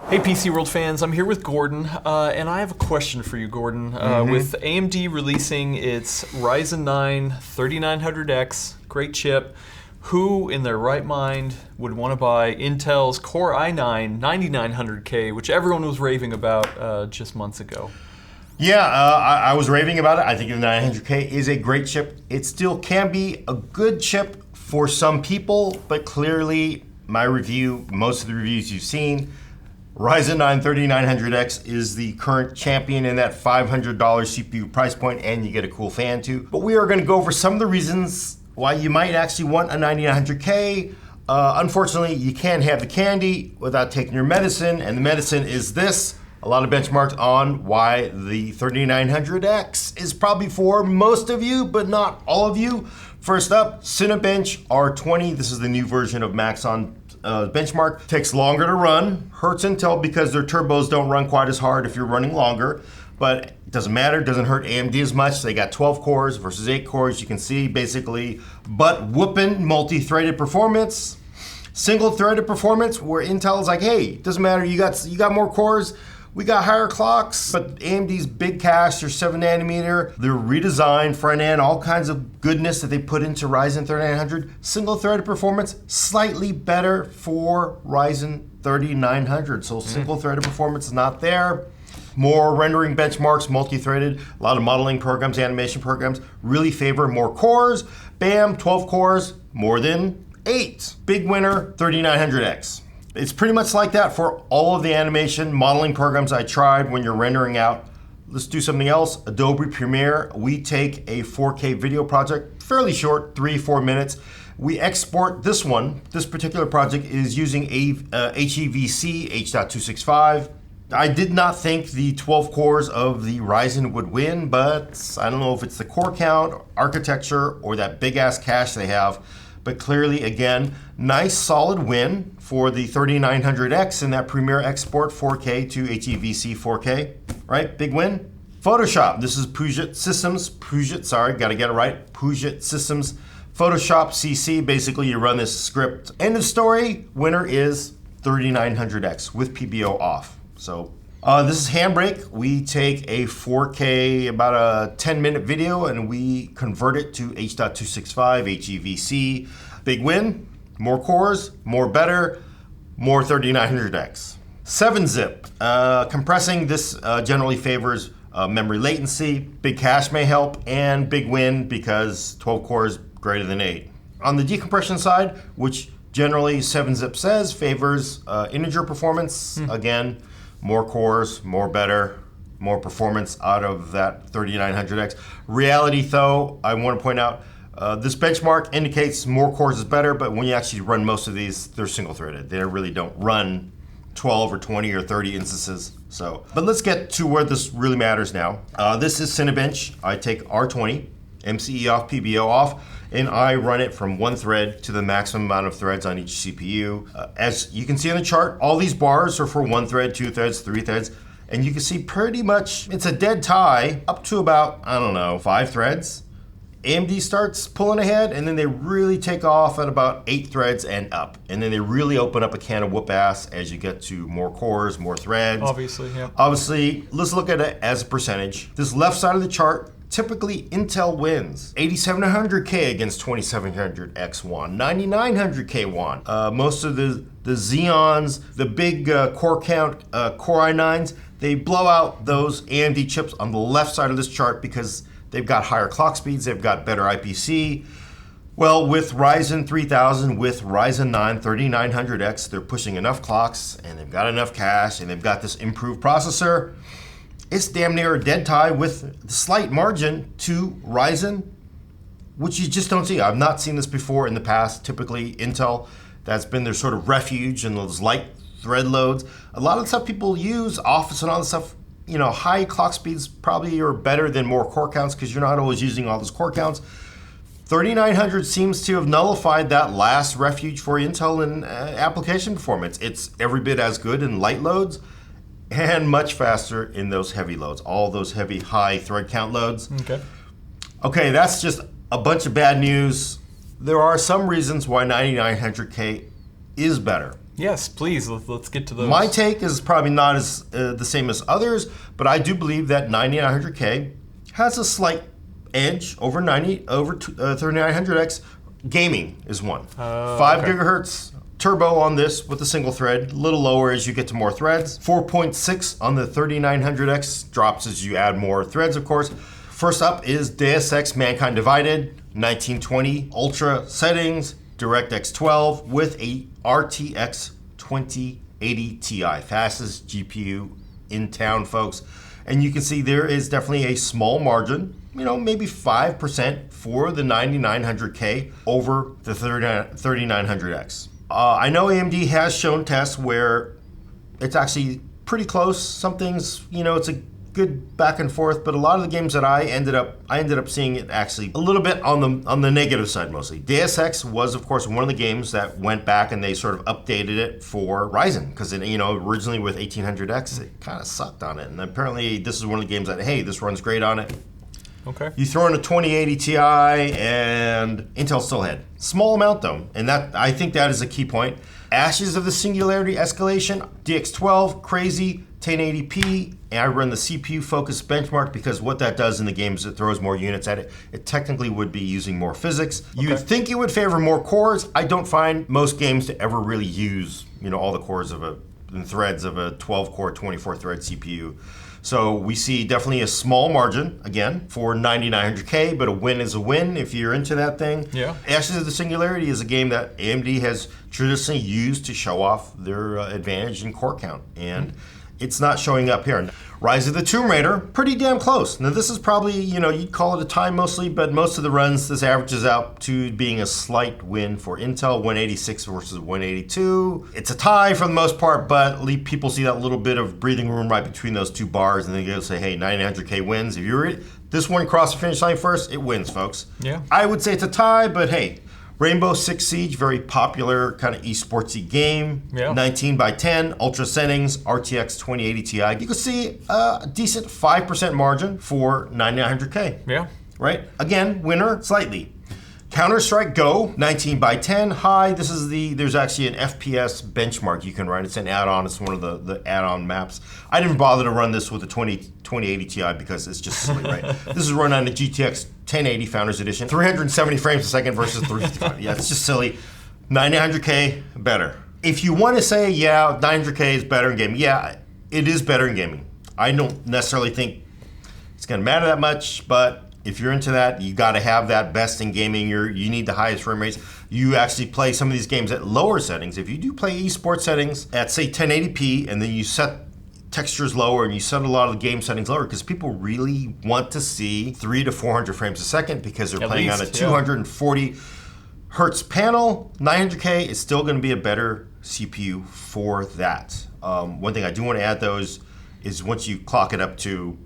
Hey PC World fans, I'm here with Gordon, and I have a question for you, Gordon. With AMD releasing its Ryzen 9 3900X, great chip, who in their right mind would want to buy Intel's Core i9 9900K, which everyone was raving about just months ago? Yeah, I was raving about it. I think the 900K is a great chip. It still can be a good chip for some people, but clearly my review, most of the reviews you've seen, Ryzen 9 3900X is the current champion in that $500 CPU price point, and you get a cool fan too. But we are going to go over some of the reasons why you might actually want a 9900K. Unfortunately, you can't have the candy without taking your medicine, and the medicine is this. A lot of benchmarks on why the 3900X is probably for most of you, but not all of you. First up, Cinebench R20. This is the new version of Maxon benchmark. Takes longer to run. Hurts Intel because their turbos don't run quite as hard if you're running longer, but it doesn't matter. It doesn't hurt AMD as much. They got 12 cores versus 8 cores. You can see basically butt whooping multi-threaded performance, single-threaded performance, where Intel is like, hey, it doesn't matter. You got more cores. We got higher clocks, but AMD's big cache, their 7 nanometer, their redesigned front end, all kinds of goodness that they put into Ryzen 3900. Single-threaded performance, slightly better for Ryzen 3900. So single-threaded performance is not there. More rendering benchmarks, multi-threaded, a lot of modeling programs, animation programs, really favor more cores. Bam, 12 cores, more than 8. Big winner, 3900X. It's pretty much like that for all of the animation modeling programs I tried when you're rendering out. Let's do something else. Adobe Premiere, we take a 4K video project, fairly short, 3-4 minutes. We export this one. This particular project is using HEVC H.265. I did not think the 12 cores of the Ryzen would win, but I don't know if it's the core count, architecture, or that big ass cache they have. But clearly, again, nice solid win for the 3900X in that Premiere export 4K to HEVC 4K, right? Big win. Photoshop, this is Puget Systems, gotta get it right, Puget Systems Photoshop CC. Basically, you run this script. End of story, winner is 3900X with PBO off. So this is Handbrake. We take a 4K, about a 10-minute video, and we convert it to H.265, HEVC. Big win, more cores, more better, more 3900X. 7-zip, compressing this generally favors memory latency. Big cache may help, and big win because 12 cores greater than 8. On the decompression side, which generally 7-zip says favors integer performance, again, more cores, more better, more performance out of that 3900X. Reality though, I want to point out, this benchmark indicates more cores is better, but when you actually run most of these, they're single threaded. They really don't run 12 or 20 or 30 instances. So, but let's get to where this really matters now. This is Cinebench. I take R20, MCE off, PBO off, and I run it from one thread to the maximum amount of threads on each CPU. As you can see on the chart, all these bars are for one thread, 2 threads, 3 threads, and you can see pretty much it's a dead tie up to about, I don't know, 5 threads. AMD starts pulling ahead, and then they really take off at about 8 threads and up. And then they really open up a can of whoop ass as you get to more cores, more threads. Obviously, yeah. Obviously, let's look at it as a percentage. This left side of the chart, typically Intel wins. 8700K against 2700X won. 9900K won. Most of the Xeons, the big core count Core i9s, they blow out those AMD chips on the left side of this chart because they've got higher clock speeds, they've got better IPC. Well, with Ryzen 3000, with Ryzen 9 3900X, they're pushing enough clocks, and they've got enough cache, and they've got this improved processor. It's damn near a dead tie with the slight margin to Ryzen, which you just don't see. I've not seen this before in the past. Typically, Intel, that's been their sort of refuge in those light thread loads. A lot of the stuff people use, Office and all this stuff, you know, high clock speeds probably are better than more core counts because you're not always using all those core counts. 3900 seems to have nullified that last refuge for Intel in application performance. It's every bit as good in light loads and much faster in those heavy loads, all those heavy high thread count loads. Okay, that's just a bunch of bad news. There are some reasons why 9900K is better. Yes, please. Let's get to those. My take is probably not as the same as others, but I do believe that 9900K has a slight edge over 3900X. Gaming is one. 5 okay. gigahertz turbo on this with a single thread, a little lower as you get to more threads. 4.6 on the 3900X, drops as you add more threads, of course. First up is Deus Ex Mankind Divided, 1920 Ultra settings, DirectX 12 with a RTX 2080 Ti, fastest GPU in town, folks. And you can see there is definitely a small margin, maybe 5% for the 9900K over the 3900X. I know AMD has shown tests where it's actually pretty close. Some things, it's a good back and forth, but a lot of the games that I ended up seeing it actually a little bit on the negative side mostly. Deus Ex was, of course, one of the games that went back and they sort of updated it for Ryzen because originally with 1800X it kind of sucked on it, and apparently this is one of the games that, hey, this runs great on it. Okay. You throw in a 2080 Ti and Intel still ahead. Small amount though, and that I think that is a key point. Ashes of the Singularity Escalation, DX12, crazy, 1080p, and I run the CPU focused benchmark because what that does in the game is it throws more units at it. It technically would be using more physics. Okay. You'd think it would favor more cores. I don't find most games to ever really use, all the cores and threads of a 12-core, 24-thread CPU. So we see definitely a small margin, again, for 9900K, but a win is a win if you're into that thing. Yeah. Ashes of the Singularity is a game that AMD has traditionally used to show off their advantage in core count, and it's not showing up here. Rise of the Tomb Raider, pretty damn close. Now this is probably, you'd call it a tie mostly, but most of the runs, this averages out to being a slight win for Intel, 186 versus 182. It's a tie for the most part, but people see that little bit of breathing room right between those two bars, and they go say, hey, 9900K wins. If this one crossed the finish line first, it wins, folks. Yeah. I would say it's a tie, but hey, Rainbow Six Siege, very popular kind of esportsy game. Yeah. 19x10, ultra settings, RTX 2080 Ti. You can see a decent 5% margin for 9900K. Yeah. Right? Again, winner slightly. Counter-Strike Go, 19x10 high. There's actually an FPS benchmark you can run. It's an add-on. It's one of the add-on maps. I didn't bother to run this with a 2080 Ti because it's just silly, right? This is run on the GTX 1080 Founders Edition. 370 frames a second versus 355. Yeah, it's just silly. 9900K, better. If you want to say, yeah, 900K is better in gaming, yeah, it is better in gaming. I don't necessarily think it's going to matter that much, but if you're into that, you got to have that best in gaming. You need the highest frame rates. You actually play some of these games at lower settings. If you do play esports settings at, say, 1080p, and then you set textures lower and you set a lot of the game settings lower, because people really want to see 300 to 400 frames a second because they're playing on a 240 hertz panel. 900K is still going to be a better CPU for that. One thing I do want to add, though, is once you clock it up to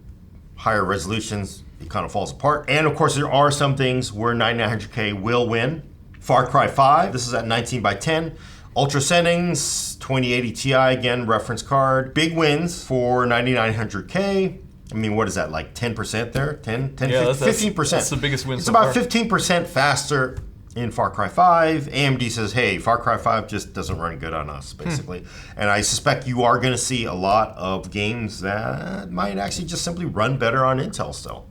higher resolutions, it kind of falls apart. And of course, there are some things where 9900K will win. Far Cry 5, this is at 19x10. Ultra settings, 2080 Ti, again, reference card. Big wins for 9900K. I mean, what is that, like 10% there? 10, yeah, 15%. That's the biggest win It's so about far. 15% faster in Far Cry 5. AMD says, hey, Far Cry 5 just doesn't run good on us, basically. And I suspect you are going to see a lot of games that might actually just simply run better on Intel still.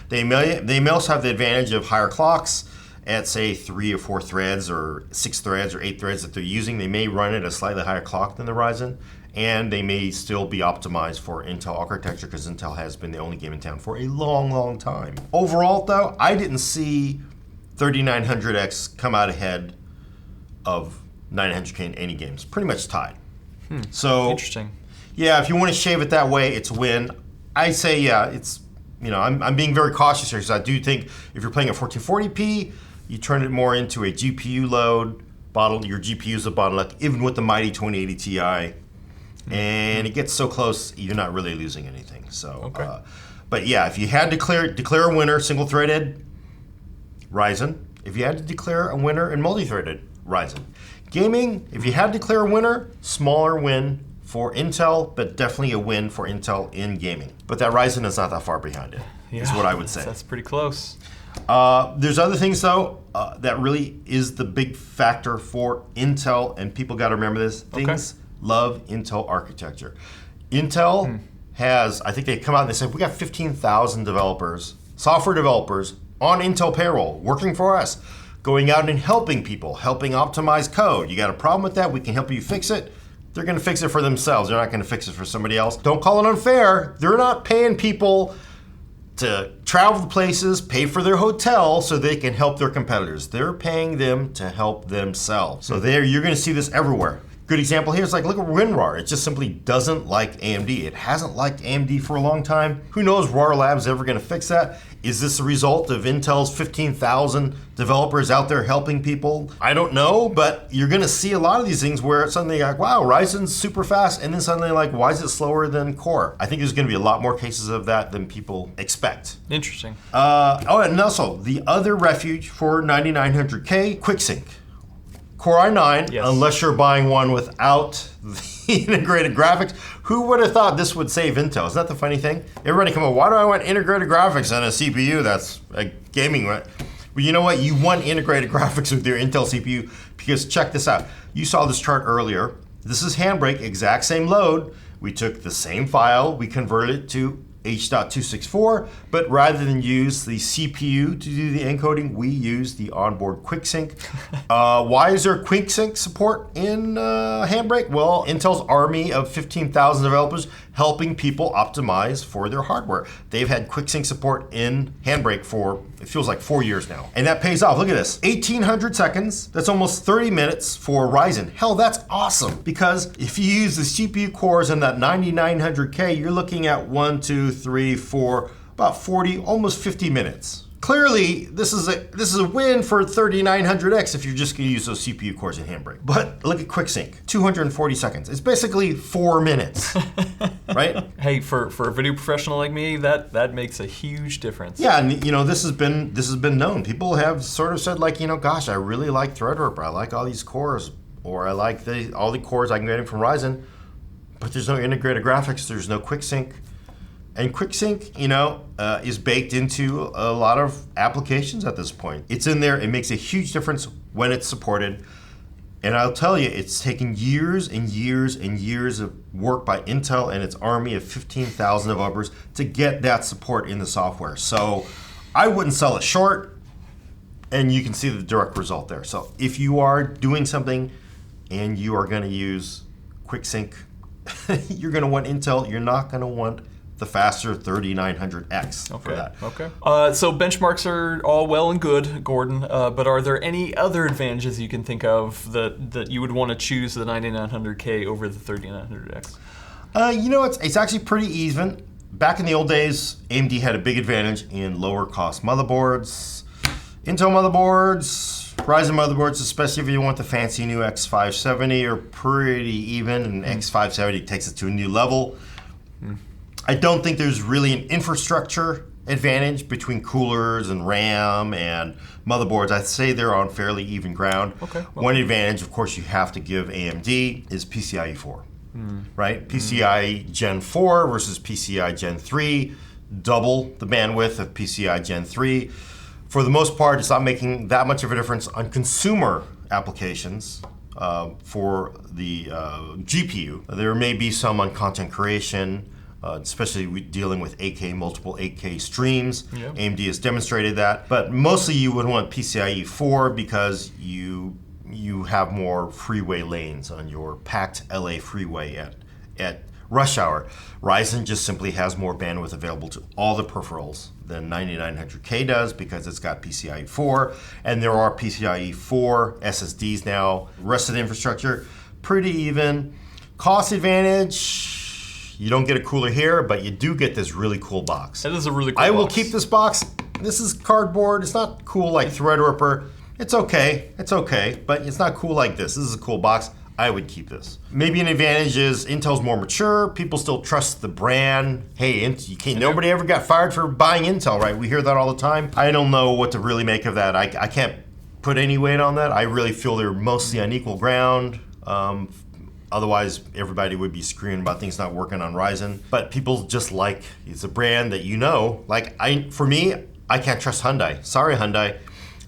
They may also have the advantage of higher clocks at, say, 3 or 4 threads or 6 threads or 8 threads that they're using. They may run at a slightly higher clock than the Ryzen, and they may still be optimized for Intel architecture because Intel has been the only game in town for a long, long time. Overall, though, I didn't see 3900X come out ahead of 900K in any games. Pretty much tied. So Interesting. Yeah, if you want to shave it that way, it's a win. I say, yeah, it's, I'm being very cautious here because I do think if you're playing at 1440p, you turn it more into a GPU load, your GPU is a bottleneck, even with the mighty 2080 Ti. And it gets so close, you're not really losing anything. So, Okay. But yeah, if you had to declare a winner, single-threaded, Ryzen. If you had to declare a winner in multi-threaded, Ryzen. Gaming, if you had to declare a winner, smaller win for Intel, but definitely a win for Intel in gaming. But that Ryzen is not that far behind it, is what I would say. That's pretty close. There's other things though that really is the big factor for Intel, and people got to remember this. Things love Intel architecture. Intel has, I think they come out and they said, we got 15,000 developers, software developers on Intel payroll working for us, going out and helping people, helping optimize code. You got a problem with that? We can help you fix it. They're going to fix it for themselves. They're not going to fix it for somebody else. Don't call it unfair. They're not paying people to travel to places, pay for their hotel so they can help their competitors. They're paying them to help themselves. So you're going to see this everywhere. Good example here is like, look at WinRAR. It just simply doesn't like AMD. It hasn't liked AMD for a long time. Who knows RAR Labs ever going to fix that? Is this a result of Intel's 15,000 developers out there helping people? I don't know, but you're going to see a lot of these things where suddenly you're like, wow, Ryzen's super fast, and then suddenly like, why is it slower than Core? I think there's going to be a lot more cases of that than people expect. Interesting. And also, the other refuge for 9900K, QuickSync. Core i9, yes. Unless you're buying one without the integrated graphics. Who would have thought this would save Intel? Isn't that the funny thing? Everybody come up, why do I want integrated graphics on a CPU that's a gaming one? Well, you know what? You want integrated graphics with your Intel CPU because check this out. You saw this chart earlier. This is Handbrake, exact same load. We took the same file, we converted it to H.264, but rather than use the CPU to do the encoding, we use the onboard QuickSync. Why is there QuickSync support in Handbrake? Well, Intel's army of 15,000 developers helping people optimize for their hardware. They've had QuickSync support in Handbrake for, it feels like 4 years now. And that pays off. Look at this, 1,800 seconds. That's almost 30 minutes for Ryzen. Hell, that's awesome. Because if you use the CPU cores in that 9900K, you're looking at 1, 2, 3, 4, about 40, almost 50 minutes. Clearly, this is a win for 3900X if you're just going to use those CPU cores in Handbrake. But look at QuickSync, 240 seconds. It's basically 4 minutes, right? Hey, for a video professional like me, that makes a huge difference. Yeah, and you know this has been known. People have sort of said like, you know, gosh, I really like Threadripper. I like all these cores, or I like all the cores I can get from Ryzen, but there's no integrated graphics. There's no QuickSync. And QuickSync, you know, is baked into a lot of applications at this point. It's in there. It makes a huge difference when it's supported. And I'll tell you, it's taken years and years and years of work by Intel and its army of 15,000 developers to get that support in the software. So I wouldn't sell it short, and you can see the direct result there. So if you are doing something and you are going to use QuickSync, you're going to want Intel. You're not going to want the faster 3900X for that. Okay. So benchmarks are all well and good, Gordon, but are there any other advantages you can think of that you would want to choose the 9900K over the 3900X? You know, it's actually pretty even. Back in the old days, AMD had a big advantage in lower cost motherboards. Intel motherboards, Ryzen motherboards, especially if you want the fancy new X570, are pretty even, and X570 takes it to a new level. I don't think there's really an infrastructure advantage between coolers and RAM and motherboards. I'd say they're on fairly even ground. Okay. Well, one advantage, of course, you have to give AMD is PCIe 4, right? PCIe Gen 4 versus PCIe Gen 3, double the bandwidth of PCIe Gen 3. For the most part, it's not making that much of a difference on consumer applications. For the GPU. There may be some on content creation, especially dealing with 8K, multiple 8K streams. Yeah. AMD has demonstrated that. But mostly you would want PCIe 4 because you have more freeway lanes on your packed LA freeway at rush hour. Ryzen just simply has more bandwidth available to all the peripherals than 9900K does because it's got PCIe 4, and there are PCIe 4 SSDs now. Rest of the infrastructure, pretty even. Cost advantage, you don't get a cooler here, but you do get this really cool box. That is a really cool I will box. keep this box. This is cardboard. It's not cool like Threadripper. It's okay, but it's not cool like this. This is a cool box. I would keep this. Maybe an advantage is Intel's more mature. People still trust the brand. Hey, nobody ever got fired for buying Intel, right? We hear that all the time. I don't know what to really make of that. I can't put any weight on that. I really feel they're mostly on equal ground. Otherwise, everybody would be screaming about things not working on Ryzen. But people just like, it's a brand that you know. Like, for me, I can't trust Hyundai. Sorry, Hyundai.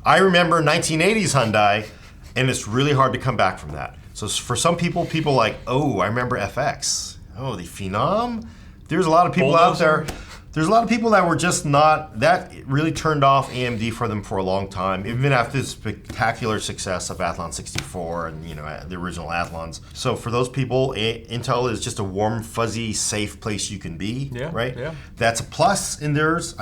I remember 1980s Hyundai, and it's really hard to come back from that. So for some people like, oh, I remember FX. Oh, the Phenom. There's a lot of people out there. There's a lot of people that were just not, that really turned off AMD for them for a long time, even after the spectacular success of Athlon 64 and the original Athlons. So for those people, Intel is just a warm, fuzzy, safe place you can be, right? Yeah. That's a plus in theirs.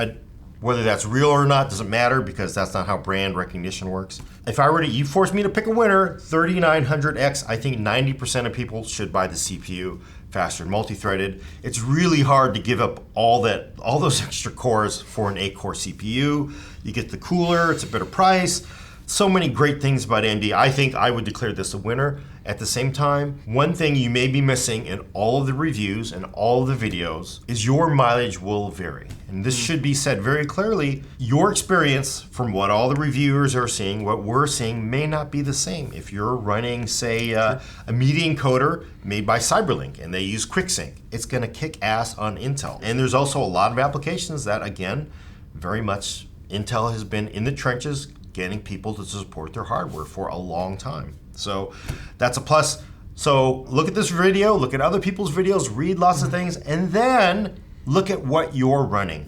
Whether that's real or not doesn't matter because that's not how brand recognition works. If I were to, you forced me to pick a winner, 3900X, I think 90% of people should buy the CPU, faster and multi-threaded. It's really hard to give up all those extra cores for an 8-core CPU. You get the cooler, it's a better price. So many great things about AMD. I think I would declare this a winner. At the same time, one thing you may be missing in all of the reviews and all of the videos is your mileage will vary. And this should be said very clearly. Your experience from what all the reviewers are seeing, what we're seeing, may not be the same. If you're running, say, a media encoder made by Cyberlink and they use QuickSync, it's going to kick ass on Intel. And there's also a lot of applications that, again, very much Intel has been in the trenches getting people to support their hardware for a long time. So that's a plus. So look at this video, look at other people's videos, read lots of things, and then look at what you're running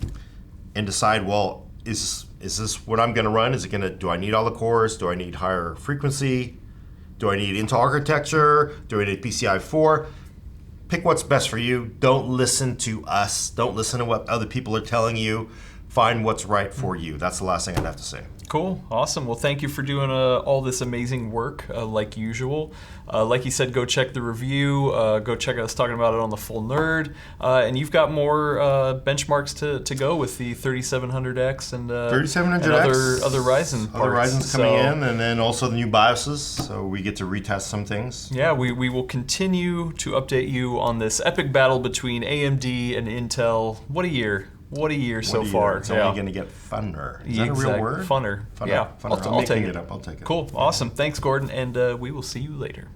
and decide, well, is this what I'm gonna run? Do I need all the cores? Do I need higher frequency? Do I need Intel architecture? Do I need PCI 4? Pick what's best for you. Don't listen to us. Don't listen to what other people are telling you. Find what's right for you. That's the last thing I'd have to say. Cool, awesome. Well, thank you for doing all this amazing work, like usual. Like you said, go check the review. Go check us talking about it on the Full Nerd. And you've got more benchmarks to go with the 3700X and 3700X, other Ryzen parts. Other Ryzen's coming in, and then also the new BIOSes. So we get to retest some things. Yeah, we will continue to update you on this epic battle between AMD and Intel. What a year. What a year so far. It's only going to get funner. Is that a real word? Funner. Yeah. Funner. I'll take it. I'll take it. Cool. Awesome. Thanks, Gordon. And we will see you later.